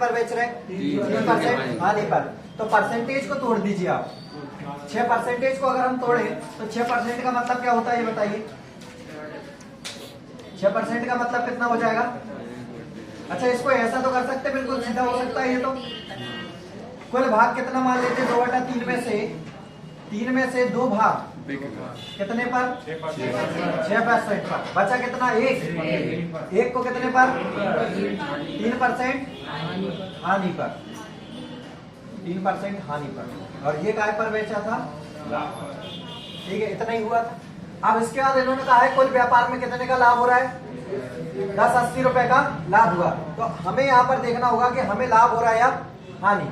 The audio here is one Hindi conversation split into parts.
पर बेच रहे हैं? 3% हानि पर। तो परसेंटेज को तोड़ दीजिए आप। 6% को अगर हम तोड़े तो 6% का मतलब क्या होता है ये बताइए। 6% का मतलब कितना हो जाएगा? अच्छा इसको ऐसा तो कर सकते, बिल्कुल सीधा हो सकता है ये तो। कुल भाग कितना मान लेते? 2/3 में से 3 में से 2 भाग कितने पर? 6% पर। बचा कितना? 1 को कितने पर? 3% हानि पर। 3% हानि पर। और ये काय पर बेचा था? ठीक है, इतना ही हुआ था। अब इसके बाद इन्होंने कहा है कुल व्यापार में कितने का लाभ हो रहा है? 1080 रुपए का लाभ हुआ। तो हमें यहाँ पर देखना होगा कि हमें लाभ हो रहा है या हानि।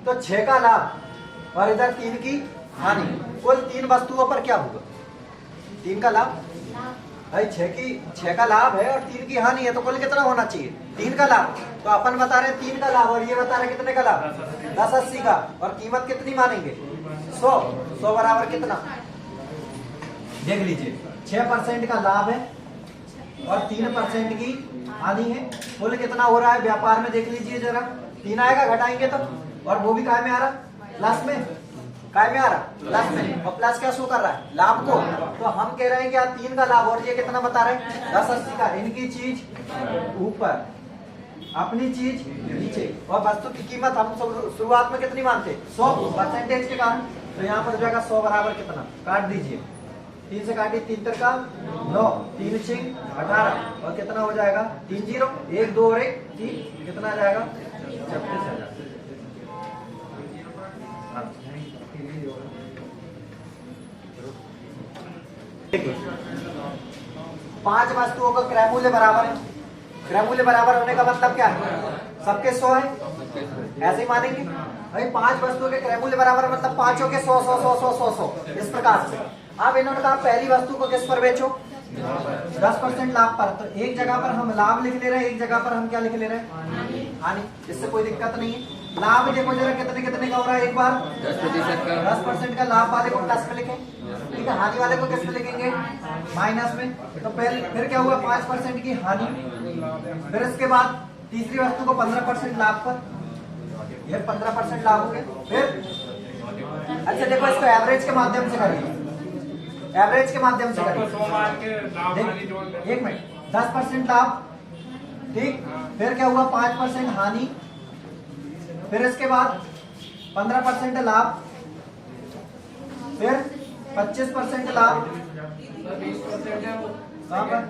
तो 6 का लाभ और इधर 3 की हानि, कुल 3 वस्तुओं पर क्या होगा? 3 का लाभ भाई, 6 का लाभ है और 3 की हानि है, तो कुल कितना होना चाहिए? 3 का लाभ। तो अपन बता रहे हैं 3 का लाभ और ये बता रहे कितने का लाभ? 1080 का। और कीमत कितनी मानेंगे? 100 बराबर कितना? देख लीजिए, 6% का लाभ है और 3% की हानि है। कुल कितना हो रहा है व्यापार में? देख लीजिए जरा, 3 आएगा घटाएंगे तो, और वो भी काय में आ रहा? प्लस में। काय में आ रहा? प्लस में। और प्लस क्या शो कर रहा है? लाभ को। तो हम कह रहे हैं कि यार 3 का लाभ और ये कितना बता रहे हैं? 1080 का। इनकी चीज ऊपर, अपनी चीज नीचे, और वस्तु की कीमत हम शुरुआत में कितनी मानते? 100% के कारण। तो यहाँ पर हो जाएगा 100 बराबर कितना? काट दीजिए, 3 से काटिए, 3 3 का 9, 3 6 18, और कितना हो जाएगा? 3 0, 1 2 और 1 3, कितना आ जाएगा? 36,000। 5 वस्तुओं का क्रय मूल्य बराबर है। क्रय मूल्य बराबर होने का मतलब क्या है? सबके 100 है, ऐसे ही मानेंगे भाई। 5 वस्तुओं के क्रय मूल्य बराबर मतलब 5 के 100 100 100 100 100 100 इस प्रकार से। अब इन्होंने कहा पहली वस्तु को किस पर बेचो? 10% लाभ पर। तो एक जगह पर हम लाभ लिख ले रहे हैं, एक जगह पर हम क्या लिख ले रहे हैं? हानि। इससे कोई दिक्कत नहीं है। लाभ देखो जरा कितने कितने का हो रहा है? एक बार 10% का लाभ वाले को प्लस में लिखें, ठीक है। हानि वाले को किस में लिखेंगे? माइनस में। तो पहले फिर क्या हुआ? 5% की हानि। फिर इसके बाद तीसरी वस्तु को 15% लाभ पर, ये 15% लाभ हो गया। फिर अच्छा देखो, इसको एवरेज के माध्यम से करिए, एवरेज के माध्यम से करिए। एक मिनट, 10% लाभ, ठीक। फिर क्या हुआ? 5% हानि। फिर इसके बाद 15% लाभ, फिर 25% लाभ। कहाँ पर?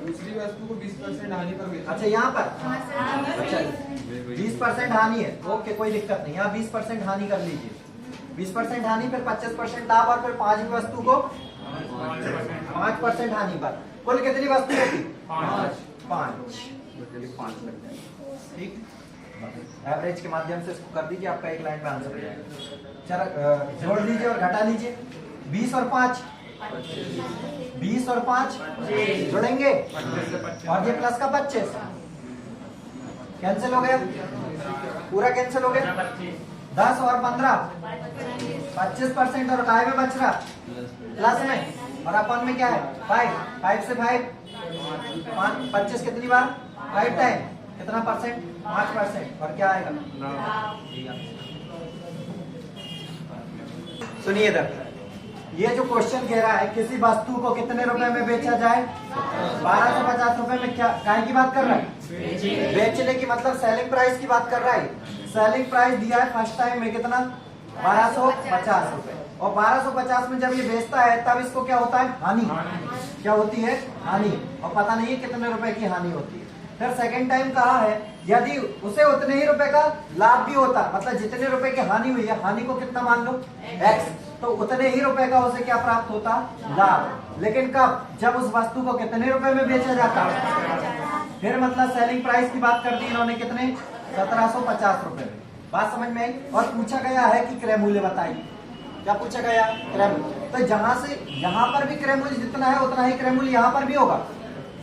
दूसरी वस्तु को 20% हानि पर बेचा। अच्छा यहाँ पर, अच्छा 20% हानि है, ओके कोई दिक्कत नहीं। यहाँ 20% हानि कर लीजिए, 20% हानि, फिर 25% लाभ, और फिर 5वीं वस्तु को 5% हानि पर। कुल कितनी वस्तु होगी? 5। ठीक, एवरेज के माध्यम से इसको कर दीजिए, आपका एक लाइन में आंसर हो जाएगा। चलो जोड़ लीजिए और घटा लीजिए। 20 और 5, 20 और 5 जोड़ेंगे, और ये प्लस का 25 कैंसिल हो गया, पूरा कैंसिल हो गया। 10 और 15 25%, और काय में बच रहा? प्लस में। और अपन में क्या है? 5 से 5 25 कितनी बार? 5 टाइम। कितना परसेंट? 5%। और क्या आएगा? सुनिए इधर, ये जो क्वेश्चन कह रहा है किसी वस्तु को कितने रुपए में बेचा जाए? 1250 रुपए में। क्या काय की बात कर रहा है? बेचने की, मतलब सेलिंग प्राइस की बात कर रहा है। सेलिंग प्राइस दिया है फर्स्ट टाइम में कितना? 1250 रुपए। और 1250 में जब ये बेचता है तब इसको क्या होता है? हानि। क्या होती है? हानि। और पता नहीं है कितने रुपए की हानि होती है। फिर सेकंड टाइम कहा है यदि उसे उतने ही रुपए का लाभ भी होता, मतलब जितने रुपए की हानि हुई है, हानि को कितना मान लो? x, तो उतने ही रुपए का उसे क्या प्राप्त होता? लाभ। लेकिन कब? जब उस वस्तु को कितने रुपए में बेचा जाता। फिर मतलब सेलिंग प्राइस की बात कर दी इन्होंने, कितने? 1750 रुपए में। बात समझ में आई? और पूछा गया है कि क्रय मूल्य बताइए। क्या पूछा गया? क्रय मूल्य। तो जहां से यहाँ पर भी क्रय मूल्य जितना है उतना ही क्रय मूल्य यहाँ पर भी होगा।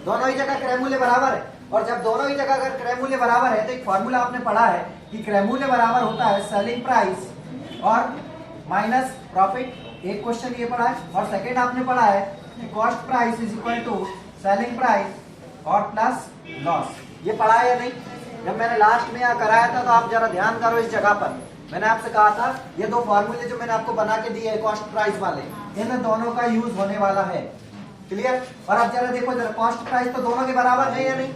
दोनों ही जगह क्रय मूल्य बराबर है। और जब दोनों ही जगह अगर क्रय मूल्य बराबर है तो एक फॉर्मूला आपने पढ़ा है कि क्रय मूल्य बराबर होता है सेलिंग प्राइस और माइनस प्रॉफिट। एक क्वेश्चन ये पढ़ा है। और सेकंड आपने पढ़ा है कि cost price is equal to selling price और प्लस लॉस। ये पढ़ा है या नहीं? जब मैंने लास्ट में यहाँ कराया था तो आप जरा ध्यान करो इस जगह पर। मैंने आपसे कहा था ये दो फॉर्मूले जो मैंने आपको बना के दिए है कॉस्ट प्राइस वाले, इन दोनों का यूज होने वाला है। क्लियर? और अब जरा देखो जरा, कॉस्ट प्राइस तो दोनों के बराबर है या नहीं?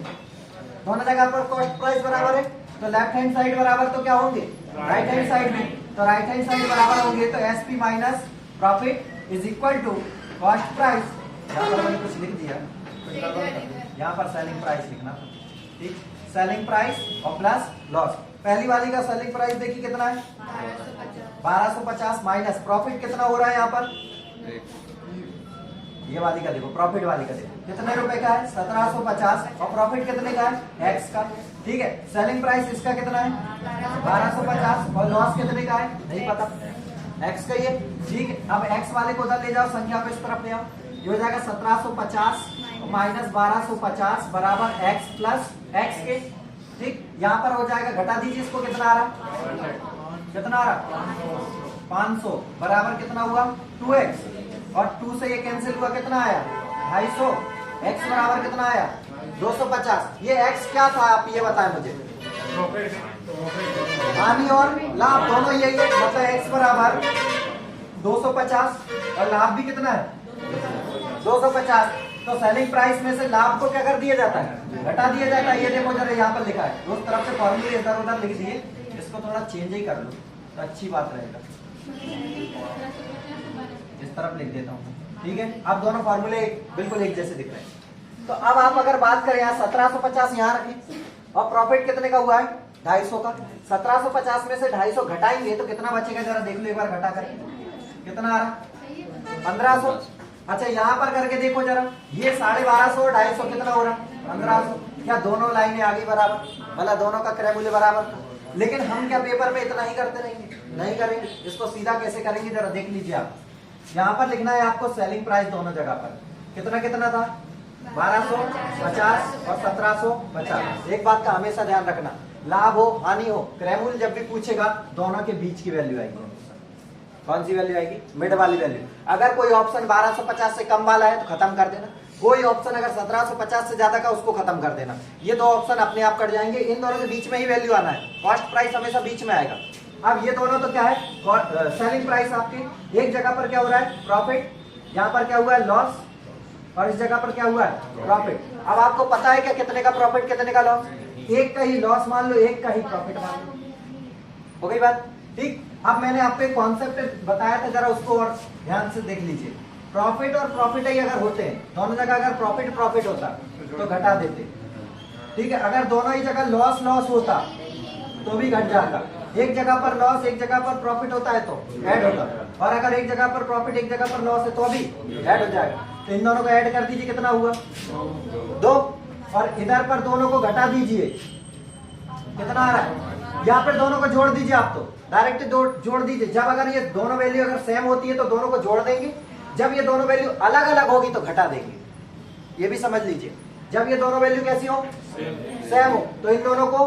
दोनों जगह पर कॉस्ट प्राइस बराबर है, तो लेफ्ट हैंड साइड बराबर तो क्या होंगे? राइट हैंड साइड में। तो राइट हैंड साइड बराबर होंगे तो SP minus profit is equal to cost price. यहाँ पर मैंने कुछ लिख दिया, यहाँ पर सेलिंग प्राइस लिखना, ठीक? सेलिंग प्राइस और प्लस लॉस। पहली वाली का सेलिंग प्राइस देखिए कितना है? 1250 माइनस प्रॉफिट कितना हो रहा है यहाँ पर? ये वाली का देखो, प्रॉफिट वाली का देखो कितने रुपए का है? 1750 और प्रॉफिट कितने का है? एक्स का। ठीक है, सेलिंग प्राइस इसका कितना है? 1250 और लॉस कितने का है? नहीं पता, एक्स का ही है। ठीक है, अब एक्स वाले को उधर ले जाओ, संख्या को इस तरफ ले आओ, ये हो जाएगा 1750 माइनस 1250 बराबर एक्स प्लस एक्स के। ठीक, यहाँ पर हो जाएगा, घटा दीजिए इसको, कितना आ रहा? कितना आ रहा? 500 बराबर कितना हुआ? 2x, और 2 से ये कैंसिल हुआ, कितना आया? 250। x बराबर कितना आया? 250। ये x क्या था आप ये बताएं मुझे। हानि और लाभ दोनों यही है, मतलब x बराबर 250 और लाभ भी कितना है? 250। तो सेलिंग प्राइस में से लाभ को क्या कर दिया जाता है? घटा दिया जाता है। ये देखो जरा यहाँ पर लिखा है, उस तरफ से फॉर्मूले इधर उधर लिख दिए, इसको थोड़ा चेंज ही कर लो तो अच्छी बात रहेगा। इस तरफ लिख देता हूँ, ठीक है? अब दोनों फॉर्मूले बिल्कुल एक जैसे दिख रहे हैं। तो अब आप अगर बात करें, यहाँ 1750 यहाँ रखें और प्रॉफिट कितने का हुआ है? 250 का। 1750 में से 250 घटाएंगे तो कितना बचेगा? जरा देख लो एक बार घटा करके, कितना आ रहा? 1500। अच्छा यहाँ पर करके देखो जरा, ये 1250 और 250 कितना हो रहा? 1500। क्या दोनों लाइनें आगे बराबर, मतलब दोनों का क्रय मूल्य बराबर? लेकिन हम क्या पेपर में इतना ही करते रहेंगे? नहीं करेंगे। इसको सीधा कैसे करेंगे जरा देख लीजिए आप। यहाँ पर लिखना है आपको सेलिंग प्राइस दोनों जगह पर कितना कितना था? 1250 और 1750। एक बात का हमेशा ध्यान रखना, लाभ हो हानि हो, क्रय मूल्य जब भी पूछेगा दोनों के बीच की वैल्यू आएगी। कौन सी वैल्यू आएगी? मिड वाली वैल्यू। अगर कोई ऑप्शन 1250 से कम वाला है तो खत्म कर देना, कोई ऑप्शन अगर 1750 से ज्यादा का उसको खत्म कर देना। ये दो ऑप्शन अपने आप कट जाएंगे, इन दोनों के बीच में ही वैल्यू आना है। कॉस्ट प्राइस हमेशा बीच में आएगा। अब ये दोनों तो क्या है? सेलिंग प्राइस आपकी, एक जगह पर क्या हो रहा है? प्रॉफिट, यहाँ पर क्या हुआ है? लॉस, और इस जगह पर क्या हुआ है? प्रॉफिट। अब आपको पता है क्या कितने का प्रॉफिट कितने का लॉस? एक का ही लॉस मान लो, एक का ही प्रॉफिट मान लो। हो गई बात? ठीक। अब मैंने आपको एक कॉन्सेप्ट बताया था, जरा उसको और ध्यान से देख लीजिए। प्रॉफिट और प्रॉफिट ही अगर होते हैं, दोनों जगह अगर प्रॉफिट प्रॉफिट होता तो घटा देते, ठीक है? अगर दोनों ही जगह लॉस लॉस होता तो भी घट जाता। एक जगह पर लॉस एक जगह पर प्रॉफिट होता है तो ऐड होता, और अगर एक जगह पर प्रॉफिट एक जगह पर लॉस है तो भी ऐड हो जाएगा। तो इन दोनों को ऐड कर दीजिए, कितना हुआ? 2। और इधर पर दोनों को घटा दीजिए, कितना आ रहा है? यहाँ पर दोनों को जोड़ दीजिए, आप तो डायरेक्ट जोड़ दीजिए। जब अगर ये दोनों वैल्यू अगर सेम होती है तो दोनों को जोड़ देंगे, जब ये दोनों वैल्यू अलग अलग होगी तो घटा देंगे। ये भी समझ लीजिए, जब ये दोनों वैल्यू कैसी हो? सेम हो, तो इन दोनों को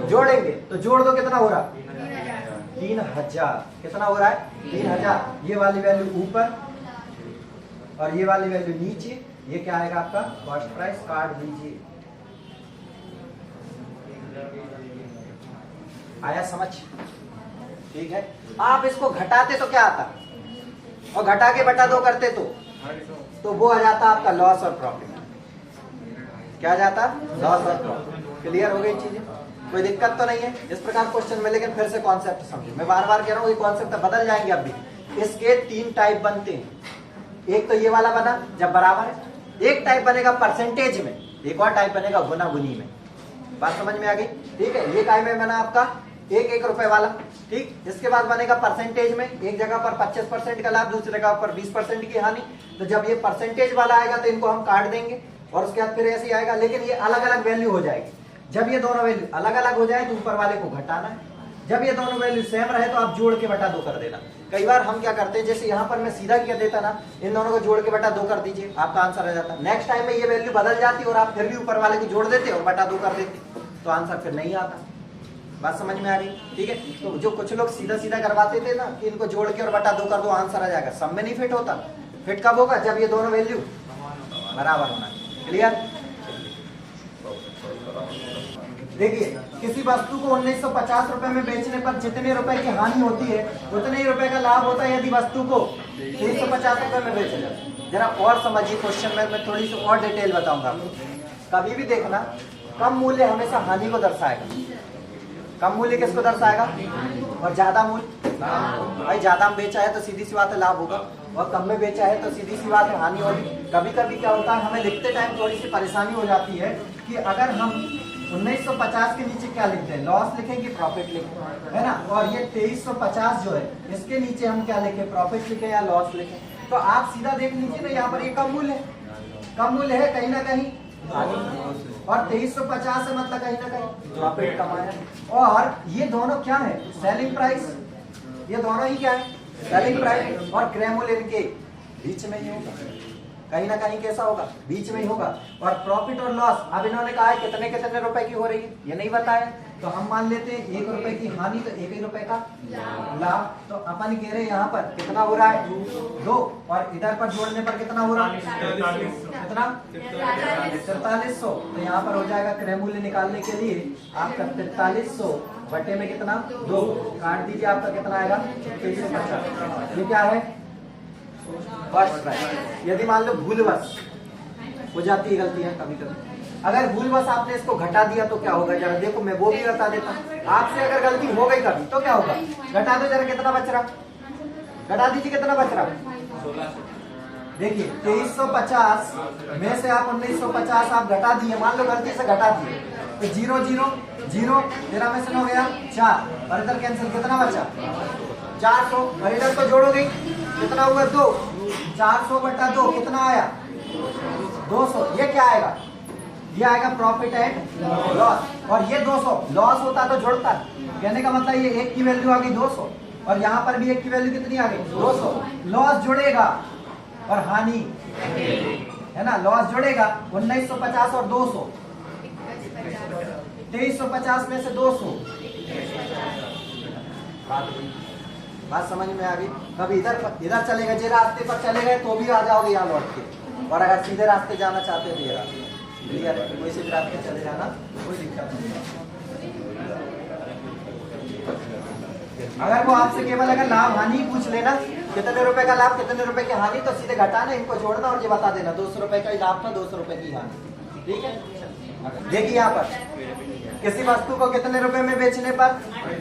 जोड़ेंगे। तो जोड़ दो, कितना हो रहा? 3000। कितना हो रहा है? 3000। ये वाली वैल्यू ऊपर और ये वाली वैल्यू नीचे। ये क्या आएगा आपका? Cost price. काट दीजिए। आया समझ? ठीक है। आप इसको घटाते तो क्या आता, और घटा के बटा 2 करते तो वो आ जाता आपका लॉस और प्रॉफिट। क्या आ जाता? लॉस और प्रॉफिट। क्लियर हो गई चीजें? कोई दिक्कत तो नहीं है इस प्रकार क्वेश्चन में? लेकिन फिर से कॉन्सेप्ट समझिए, मैं बार बार कह रहा हूँ, ये कॉन्सेप्ट बदल जाएंगे। अब भी इसके 3 टाइप बनते हैं। एक तो ये वाला बना जब बराबर है, एक टाइप बनेगा परसेंटेज में, एक और टाइप बनेगा गुना गुनी में। बात समझ में आ गई? ठीक है। ये टाइप में बना आपका 1 रुपए वाला, ठीक। इसके बाद बनेगा परसेंटेज में, एक जगह पर 25% का लाभ, दूसरी जगह पर 20% की हानि। तो जब ये परसेंटेज वाला आएगा तो इनको हम काट देंगे, और उसके बाद फिर ऐसे ही आएगा, लेकिन ये अलग अलग वैल्यू हो जाएगी। जब ये दोनों वैल्यू अलग अलग हो जाए तो ऊपर वाले को घटाना है, जब ये दोनों वैल्यू सेम रहे तो आप जोड़ के बटा 2 कर देना। कई बार हम क्या करते हैं, जैसे यहाँ पर मैं सीधा किया देता ना, इन दोनों को जोड़ के बटा 2 कर दीजिए, आपका आंसर आ जाता। नेक्स्ट टाइम में ये वैल्यू बदल जाती और आप फिर भी ऊपर वाले को जोड़ देते और बटा 2 कर देते, तो आंसर फिर नहीं आता। बात समझ में आ रही? ठीक है। तो जो कुछ लोग सीधा सीधा करवाते थे ना कि इनको जोड़ के और बटा 2 कर दो आंसर आ जाएगा, सब में नहीं फिट होता। फिट कब होगा? जब ये दोनों वैल्यू बराबर होना। क्लियर? देखिए किसी वस्तु को 1950 रुपए में बेचने पर जितने रुपए की हानि होती है उतने ही रुपए का लाभ होता है यदि वस्तु को 350 रुपए में बेचा जाए। जरा और समझिए क्वेश्चन में मैं थोड़ी सी और डिटेल बताऊंगा आपको। कभी भी देखना कम मूल्य हमेशा हानि को दर्शाएगा। कम मूल्य किसको दर्शाएगा? और ज्यादा मूल्य, भाई ज्यादा में बेचा है तो सीधी सी बात है लाभ होगा, और कम में बेचा है तो सीधी सी बात है हानि होगी। कभी कभी क्या होता है हमें लिखते टाइम थोड़ी सी परेशानी हो जाती है कि अगर हम 1950 के नीचे क्या लिखते हैं, लॉस लिखें कि प्रॉफिट लिखें, है ना। और ये 2350 जो है इसके नीचे हम क्या लिखें, प्रॉफिट लिखें या लॉस लिखें। तो आप सीधा देख लीजिए ना, यहाँ पर ये कम मूल्य है, कम मूल्य है कहीं ना कहीं, और 2350 से मतलब कहीं ना कहीं प्रॉफिट कमाया। और ये दोनों क्या है, सेलिंग प्राइस, ये दोनों ही क्या है, सेलिंग प्राइस और क्रय मूल्य इनके बीच में ही होगा, कहीं ना कहीं कैसा होगा, बीच में ही होगा। और प्रॉफिट और लॉस अब इन्होंने कहा है कितने कितने रुपए की हो रही है, ये नहीं बताया, तो हम मान लेते हैं 1 रुपए की हानि तो 1 ही रुपए का लाभ। तो अपन कह रहे हैं यहाँ पर कितना हो रहा है 2, और इधर पर जोड़ने पर कितना हो रहा है, कितना 4300। तो यहाँ पर हो जाएगा क्रय मूल्य निकालने के लिए आपका 4300 बटे में कितना 2 काट दीजिए, आपका कितना आएगा 2350। ये क्या है, फर्स्ट प्राइस। यदि मान लो भूलवश हो जाती है गलतियां कभी कभी, अगर भूलवश आपने इसको घटा दिया तो क्या होगा, जरा देखो मैं वो भी बता देता हूँ। आपसे अगर गलती हो गई कभी तो क्या होगा, घटा दो जरा, कितना बच रहा, घटा दीजिए कितना बच रहा। देखिए 2350 में से आप 1950 आप घटा दिए, मान लो गलती से घटा दिए तो 0 0 0 13 में से हो गया 4, और इधर कैंसिल, कितना बचा 400, और इधर तो जोड़ोगे कितना हुआ 2, 400 बटा 2 कितना आया 200। ये क्या आएगा, ये आएगा प्रॉफिट एंड लॉस। और ये 200 लॉस होता तो जुड़ता, कहने का मतलब ये 1 की वैल्यू आ गई 200, और यहाँ पर भी 1 की वैल्यू कितनी आ गई 200। लॉस जुड़ेगा और हानि है ना, लॉस जुड़ेगा 1950 और 200, 2350 में से 200। बात समझ में आ गई। कभी इधर चले गए, जे रास्ते पर चले गए तो भी आ जाओगे यहाँ लौट के, और अगर सीधे रास्ते जाना चाहते तो ये रास्ते क्लियर है, कोई से भी रास्ते चले जाना कोई दिक्कत नहीं। अगर वो आपसे केवल अगर लाभ हानि पूछ लेना, कितने रुपए का लाभ कितने रुपए की हानि, तो सीधे घटाना, इनको जोड़ना और ये बता देना 200 रुपए का ही लाभ था 200 रुपए की हानि, ठीक है। देखिए यहाँ पर किसी वस्तु को कितने रुपए में बेचने पर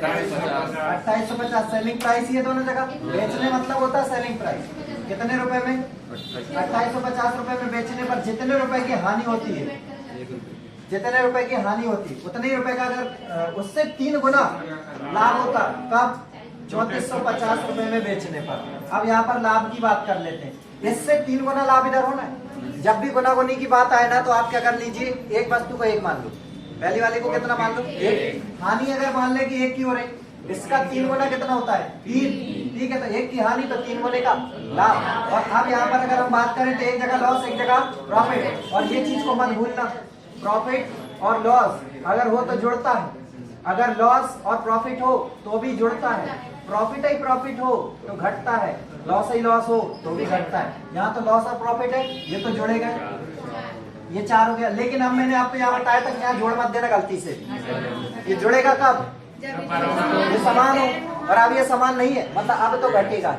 2850 सेलिंग प्राइस, ये दोनों जगह बेचने मतलब होता है सेलिंग प्राइस, कितने रुपए में 2850 रुपए में बेचने पर जितने रुपए की हानि होती है, जितने रुपए की हानि होती है उतने ही रुपए का अगर उससे 3 गुना लाभ होता, कब 3450 रुपए में बेचने पर। अब यहाँ पर लाभ की बात कर लेते हैं, इससे 3 गुना लाभ इधर होना है। जब भी गुनागुनी की बात आए ना तो आप क्या कर लीजिए, एक वस्तु को 1 मान लो, पहली वाले को कितना मान लो 1, हानि अगर मान ले कि 1 की हो रही, इसका 3 गुना कितना होता है 3, ठीक है। तो 1 की हानि तो 3 गुने का लाभ। और अब यहाँ पर अगर हम बात करें तो एक जगह लॉस एक जगह प्रॉफिट, और ये चीज को मत भूलना, प्रॉफिट और लॉस अगर हो तो जुड़ता है, अगर लॉस और प्रॉफिट हो तो भी जुड़ता है, प्रॉफिट ही प्रॉफिट हो तो घटता है, लॉस ही लॉस हो तो भी घटता है। यहाँ तो लॉस और प्रॉफिट है, ये तो जुड़ेगा, ये 4 हो गया। लेकिन अब मैंने आपको यहाँ बताया था कि यहाँ जोड़ मत देना गलती से, ये जुड़ेगा कब, ये समान हो, और अब ये समान नहीं है मतलब अब तो घटेगा,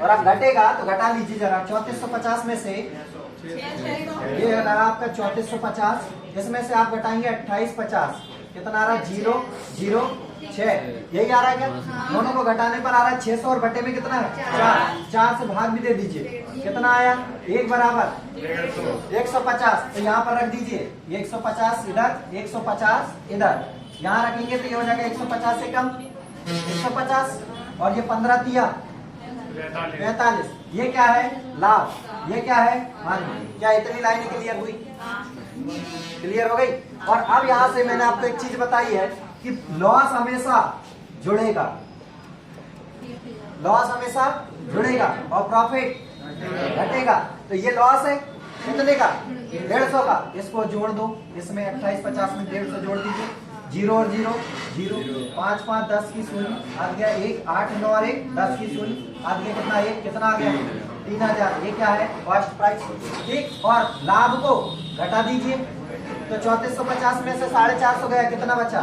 और अब घटेगा तो घटा लीजिए जरा। 3450 में से ये लगा आपका 3450, इसमें से आप घटाएंगे 2850, कितना आ रहा है 0 0 6, यही आ रहा है क्या, दोनों को घटाने पर आ रहा है 600, और बटे में कितना है 4 से भाग भी दे दीजिए, कितना आया 1 बराबर 150। तो यहाँ पर रख दीजिए 150 इधर 150 इधर, यहाँ रखेंगे तो ये हो जाएगा 150 से कम 150, और ये 15 तिया 45। ये क्या है लाभ, ये क्या है हानि। क्या इतनी लाइनें क्लियर हुई, क्लियर हो गई। और अब यहाँ से मैंने आपको एक चीज बताई है कि लॉस हमेशा जुड़ेगा, लॉस हमेशा जुड़ेगा और प्रॉफिट घटेगा। तो ये लॉस है कितने का 150 का, इसको जोड़ दो, इसमें 2850 में 150 जोड़ दीजिए, 0 और 0 0, 5 5 10 की शून्य आ गया 1, 8 9 और 1 10 की शून्य आ गया, कितना 1 कितना आ गया 3000। ये क्या है कॉस्ट प्राइस, ठीक। और लाभ को घटा दीजिए, तो 3450 में से 450 गया, कितना बचा?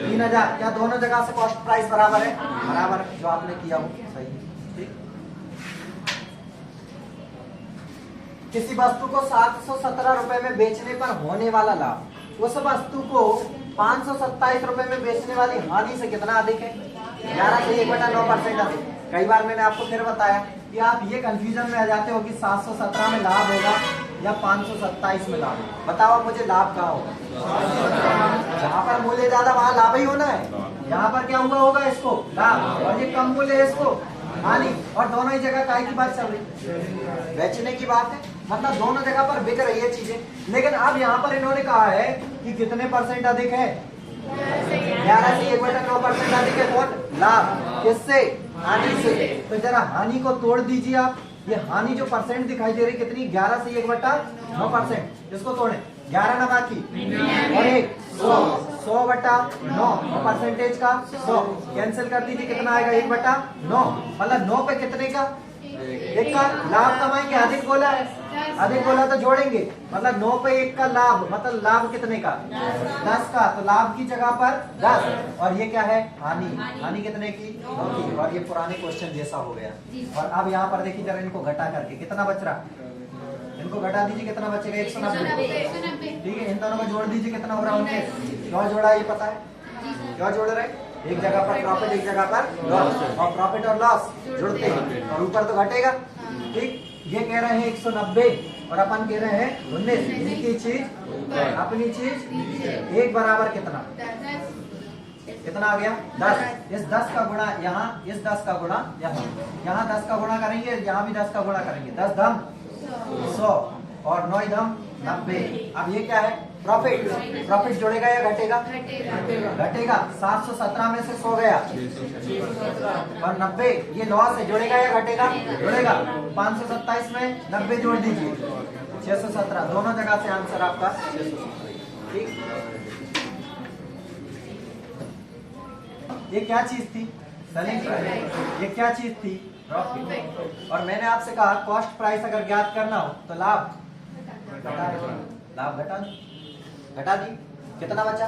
3000। क्या दोनों जगह से कॉस्ट प्राइस बराबर है? बराबर है, जो आपने किया वो सही है। ठीक। किसी वस्तु को 717 रुपए में बेचने पर होने वाला लाभ उस वस्तु को 527 रुपए में बेचने वाली हानि से कितना अधिक है? 11 से 1/9% अधिक। कई बार मैंने आपको फिर बताया कि आप ये कंफ्यूजन में आ जाते हो कि 717 में लाभ होगा या 527 में लाभ होगा। बताओ मुझे लाभ कहाँ होगा? जहाँ पर मूल्य ज्यादा वहाँ लाभ ही होना है। यहाँ पर क्या हुआ होगा? इसको लाभ, और ये कम मूल्य है इसको हानि, और दोनों ही जगह काय की बात चल रही? बेचने की बात है, मतलब दोनों जगह पर बिक रही है चीजें। लेकिन अब यहाँ पर इन्होंने कहा है कि कितने परसेंट अधिक है? 11 से 1/9% अधिक है। कौन? लाभ। किससे? हानि से। तो जरा हानि को तोड़ दीजिए आप। ये हानि जो परसेंट दिखाई दे रही कितनी? 11 से 1/9%। इसको तोड़े, 11 ना बाकी और 1 100/9 परसेंटेज का 100 कैंसिल कर दीजिए, कितना आएगा? 1/9। मतलब 9 पे कितने का? एक का लाभ कमाएंगे। अधिक बोला है, अधिक बोला तो जोड़ेंगे, मतलब 9 पे 1 का लाभ, मतलब लाभ कितने का? 10 का। तो लाभ की जगह पर 10, और ये क्या है? हानि। हानि कितने की? 9 की। और ये पुराने क्वेश्चन जैसा हो गया। और अब यहाँ पर देखिए जरा, इनको घटा करके कितना बच रहा? इनको घटा दीजिए, कितना बचेगा? 190। ठीक है, इन दोनों को जोड़ दीजिए, कितना हो रहा है? 19। क्यों जोड़ा ये पता है? क्यों जोड़ रहे? एक जगह पर प्रॉफिट, एक जगह पर लॉस, और प्रॉफिट और लॉस जुड़ते हैं और ऊपर तो घटेगा। ठीक, ये कह रहे हैं 190 और अपन कह रहे हैं 19। इनकी चीज अपनी चीज, एक बराबर कितना? कितना आ गया? 10। इस 10 का गुणा यहाँ, इस 10 का गुणा यहाँ, यहाँ 10 का गुणा करेंगे, यहाँ भी 10 का गुणा करेंगे। 10 धम 100 और 9 धम 90। अब ये क्या है? प्रॉफिट। प्रॉफिट जोड़ेगा या घटेगा? घटेगा। 717 में से 100 गया और 90, ये लॉस है। जोड़ेगा या घटेगा? जोड़ेगा। 527 में 90 जोड़ दीजिए, 617। दोनों जगह से आंसर आपका 617। ठीक, ये क्या चीज थी? Selling price. ये क्या चीज थी? प्रॉफिट। और मैंने आपसे कहा कॉस्ट प्राइस अगर ज्ञात करना हो तो लाभ घटा दी। कितना बचा?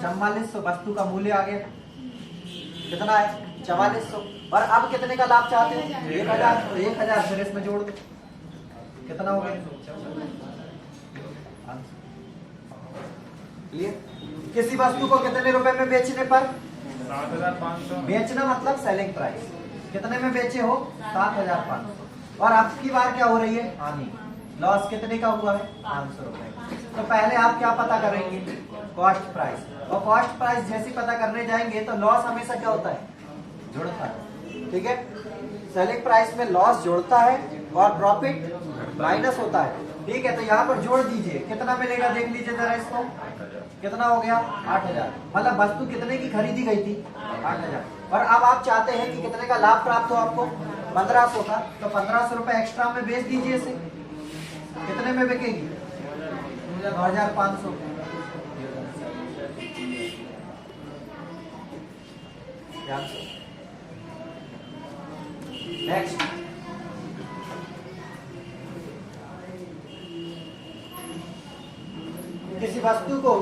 4400। वस्तु का मूल्य आ गया, कितना है? 4400। और अब कितने का लाभ चाहते हैं? 1000। तो 1000 फिर इसमें जोड़ दो, कितना हो गया? क्लियर? किसी वस्तु को कितने रुपए में बेचने पर? 7500। बेचना मतलब सेलिंग प्राइस। कितने में बेचे हो? 7500। और अब की बार क्या हो रही है? हानि। लॉस कितने का हुआ है? 500 रुपए। तो पहले आप क्या पता करेंगे? Cost price. और कॉस्ट प्राइस जैसे पता करने जाएंगे तो लॉस हमेशा क्या होता है? जुड़ता है। ठीक है, सेलिंग प्राइस में लॉस जुड़ता है और प्रॉफिट माइनस होता है। ठीक है, तो यहाँ पर जोड़ दीजिए, कितना मिलेगा? देख लीजिए जरा इसको, कितना हो गया? 8000। मतलब वस्तु कितने की खरीदी गई थी? 8000। और अब आप चाहते हैं कि कितने का लाभ प्राप्त हो आपको? 1500 का। तो 1500 रुपए एक्स्ट्रा में बेच दीजिए इसे। कितने में बिकेगी? 2500। नेक्स्ट, किसी वस्तु को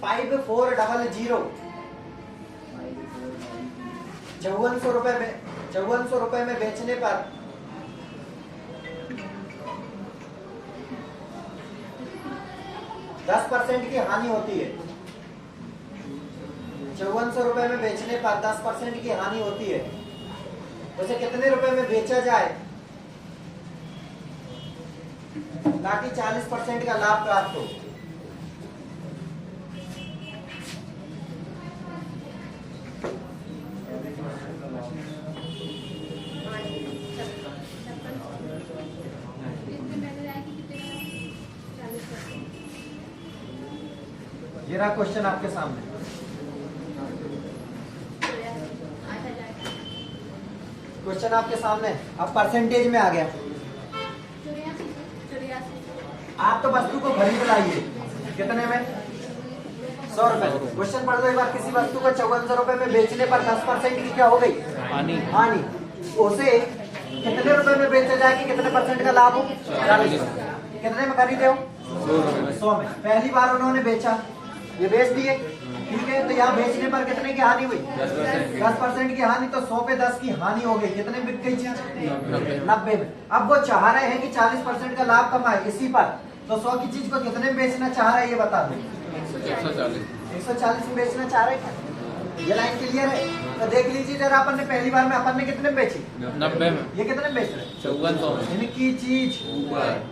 $5400 5400 रुपए में बेचने पर 10% की हानि होती है। 5400 रुपए में बेचने पर 10% की हानि होती है। उसे कितने रुपए में बेचा जाए ताकि 40% का लाभ प्राप्त हो? ये रहा क्वेश्चन आपके सामने। क्वेश्चन आपके सामने, अब परसेंटेज में आ गया। आप तो वस्तु को खरीद लाइए, कितने में? 100 रुपए। क्वेश्चन पढ़ दो एक बार, किसी वस्तु को 5400 रुपए में बेचने पर 10% की क्या हो गई? हानि। उसे कितने रुपए में बेचा जाए कि कितने परसेंट का लाभ हो? 40। कितने में खरीदे हो? 100 में। पहली बार उन्होंने बेचा, ये बेच दिए, ठीक है। तो यहाँ बेचने पर कितने की हानि हुई? 10% की हानि। तो 100 पे 10 की हानि हो गई, कितने बिक गई चीज? 90 में। अब वो चाह रहे हैं कि 40% का लाभ कमाए इसी पर, तो 100 की चीज को कितने में बेचना चाह रहे हैं ये बता दो। 140 में बेचना चाह रहे हैं। ये लाइन क्लियर है? तो देख लीजिए जरा, अपन ने पहली बार में अपन ने कितने में बेची? 90 में। ये कितने में बेच रहे? 5400। इनकी चीज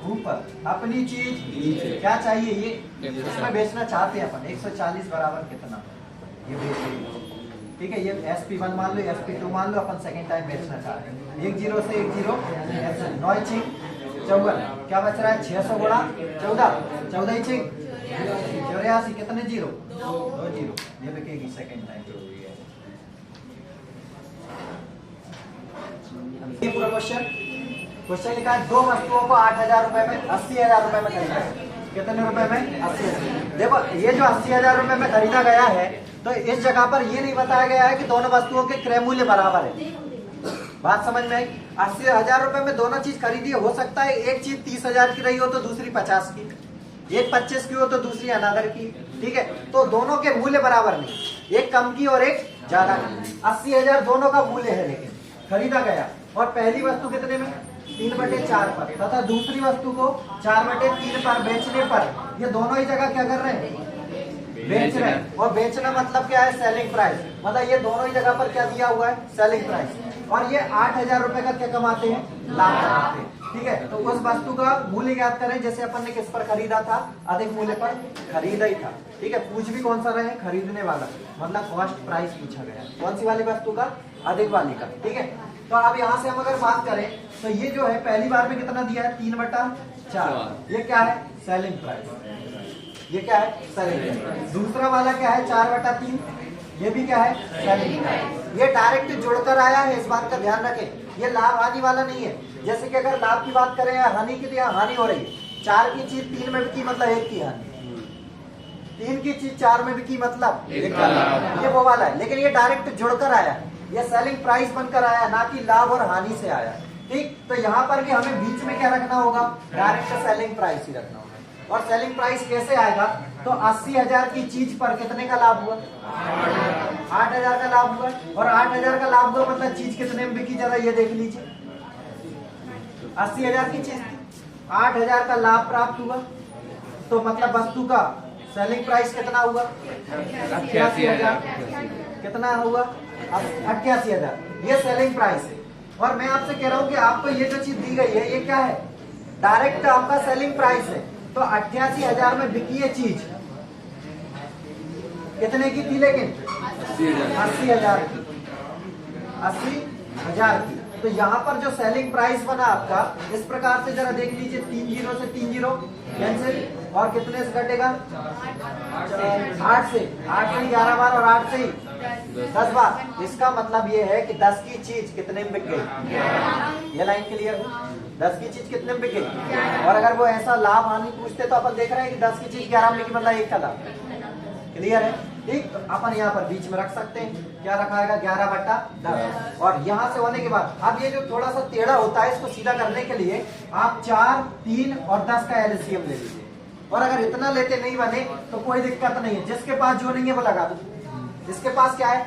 ऊपर, अपनी चीज नीचे। क्या चाहिए? ये इसमें बेचना चाहते हैं अपन। 140 बराबर कितना? ये बेच रहे, ठीक है। ये SP1 मान लो, SP2 मान लो, अपन सेकंड टाइम बेचना चाह रहे हैं। 10 से 10 9 चिंग 54। क्या बच रहा है? 600 गुणा 14, 14 चिंग 84। कितने जीरो? 2 जीरो। ये बिकेगी सेकंड टाइम। ये पूरा क्वेश्चन लिखा है, दो वस्तुओं को 8000 रुपए में 80,000 रुपए में खरीदा है। कितने रुपए में? 80,000। देखो ये जो 80,000 रुपए में खरीदा गया है, तो इस जगह पर ये नहीं बताया गया है कि दोनों वस्तुओं के क्रय मूल्य बराबर है। बात समझ में आई? 80,000 रुपए में दोनों चीज खरीदी, हो सकता है एक चीज 30,000 की रही हो तो दूसरी 50 की, एक 25 की हो तो दूसरी अनादर की, ठीक है। तो दोनों के मूल्य बराबर नहीं, एक कम की और एक ज्यादा की। 80,000 दोनों का मूल्य है, लेकिन खरीदा गया। और पहली वस्तु कितने में? 3/4 पर, तथा दूसरी वस्तु को 4/3 पर बेचने पर ये दोनों ही जगह क्या कर रहे हैं? बेच रहे हैं। और बेचना मतलब क्या है? Selling price. मतलब ये दोनों ही जगह पर क्या दिया हुआ है? Selling price. और ये 8000 रुपए का क्या कमाते हैं? लाभ कमाते हैं, ठीक है। तो उस वस्तु का मूल्य ज्ञात करें, जैसे अपन ने किस पर खरीदा था? अधिक मूल्य पर खरीदा ही था, ठीक है। पूछ भी कौन सा रहे? खरीदने वाला, मतलब कॉस्ट प्राइस पूछा गया। कौन सी वाली वस्तु का? अधिक वाली का, ठीक है। तो अब यहाँ से हम अगर बात करें तो ये जो है पहली बार में कितना दिया है? 3/4। ये क्या है? Selling price. ये क्या है? Selling price. दूसरा वाला क्या है? 4/3। ये भी क्या है? Selling price. ये डायरेक्ट जुड़कर आया है, इस बात का ध्यान रखें। ये लाभ हानि वाला नहीं है। जैसे कि अगर लाभ की बात करें या हानि की, तो यहाँ हानि हो रही है। 4 की चीज 3 में बिकी, मतलब 1 की हानि। 3 की चीज 4 में बिकी, मतलब 1 का लाभ। ये वो वाला है, लेकिन ये डायरेक्ट जुड़कर आया, ये सेलिंग प्राइस बनकर आया, ना कि लाभ और हानि से आया, ठीक। तो यहाँ पर भी हमें बीच में क्या रखना होगा? डायरेक्ट सेलिंग प्राइस ही रखना होगा। और सेलिंग प्राइस कैसे आएगा? तो 80,000 की चीज पर कितने का लाभ हुआ? 8,000 का लाभ हुआ। और 8,000 का लाभ हुआ मतलब चीज कितने में बिकी? जरा ये देख लीजिए, 80,000 की चीज, 8,000 का लाभ प्राप्त हुआ, तो मतलब वस्तु का सेलिंग प्राइस कितना हुआ? 88,000। कितना हुआ? 88,000। ये सेलिंग प्राइस है। और मैं आपसे कह रहा हूं कि आपको ये जो चीज दी गई है, ये क्या है? डायरेक्ट आपका सेलिंग प्राइस है। तो 88,000 में बिकी ये चीज कितने की थी? लेकिन 80,000 की, 80,000 की। तो यहाँ पर जो सेलिंग प्राइस बना आपका, इस प्रकार से जरा देख लीजिए, 3 जीरो से 3 जीरो कैंसिल, और कितने से घटेगा? 8 से 11 बार, और 8 से 10 बार। इसका मतलब ये है कि 10 की चीज कितने में बिक गई? ये लाइन क्लियर है? 10 की चीज कितने में बिक गई? और अगर वो ऐसा लाभ हानि पूछते तो अपन देख रहे हैं कि 10 की चीज 11 में बिकी, मतलब 1 का लाभ। क्लियर है? ठीक। तो अपन यहाँ पर बीच में रख सकते हैं, क्या रखा है? 11/10। और यहाँ से होने के बाद अब ये जो थोड़ा सा टेढ़ा होता है, इसको सीधा करने के लिए आप 4, 3 और 10 का एलसीएम ले लीजिए। और अगर इतना लेते नहीं बने तो कोई दिक्कत नहीं है, जिसके पास जो नहीं है वो लगा दो। इसके पास क्या है?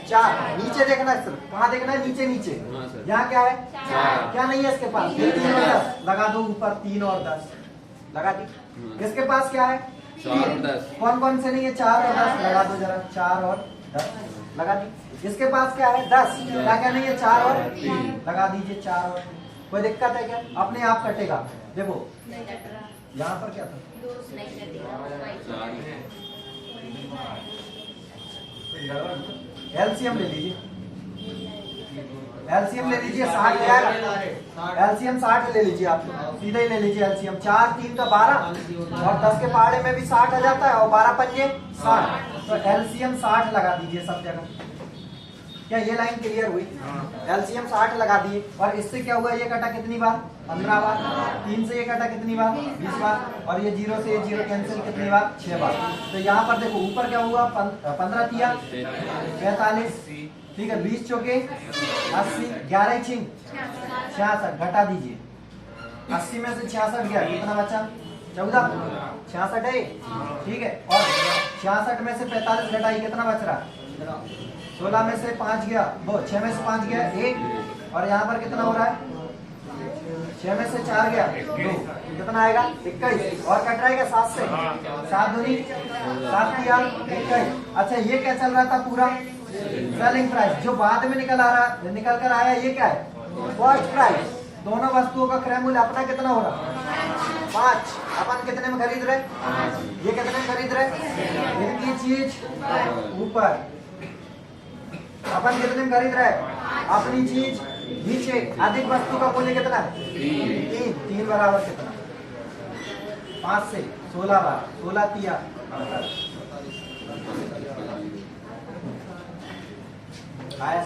4। नीचे देखना है, सिर्फ कहाँ देखना है? नीचे नीचे। यहाँ क्या है? क्या नहीं है इसके पास? 3 और 10 लगा दो ऊपर, 3 और 10 लगा दी। इसके पास क्या है? 4 और 10। कौन कौन से नहीं है? 4 और 10 लगा दो जरा, 4 और 10 लगा दी। इसके पास क्या है? 10। क्या क्या नहीं है? 4 और 3 लगा दीजिए, 4 और। कोई दिक्कत है क्या? अपने आप कटेगा। देखो यहाँ पर क्या था? एलसीएम ले लीजिए, एलसीएम ले लीजिए, 60 ले आएगा। एलसीएम 60 ले लीजिए, आप सीधा ही ले लीजिए एलसीएम। 4 3 का 12, और 10 के पहाड़े में भी 60 आ जाता है, और 12 पंजे 60। तो एलसीएम 60 लगा दीजिए सब जगह। क्या ये लाइन क्लियर हुई? हाँ। एलसीएम 60 लगा दिए और इससे क्या हुआ, ये कटा कितनी बार? 15 बार। 3 से ये कटा कितनी बार? 20 बार। और ये 0 से ये 0 कैंसिल कितनी बार? 6 बार। तो यहाँ पर देखो ऊपर क्या हुआ, 15 तिया 45, ठीक है, 20 चौके 80, 11 छिंग 66, घटा दीजिए। 80 में से 66 गया, कितना बचा? 14, 66 है, ठीक है। और 66 में से 45 घटाई, कितना बच रहा? 16 में से 5 गया, वो 6 में से 5 गया 1, और यहाँ पर कितना हो रहा है? 6 में से 4 गया 2, कितना आएगा? 21। और कट रहेगा 7 से, 7 दूनी 7 तिया 21। अच्छा ये क्या चल रहा था पूरा? Selling price. जो बाद में निकल कर आया ये क्या है? Cost price. दोनों वस्तुओं का क्रय मूल्य अपना कितना हो रहा? 5। अपन कितने में खरीद रहे? ये कितने में खरीद रहे? इनकी चीज ऊपर, अपन कितने में खरीद रहे? अपनी चीज नीचे। अधिक वस्तु का मूल्य कितना है? 3 बराबर कितना? 5 से 16 बार, 16 तिया 48।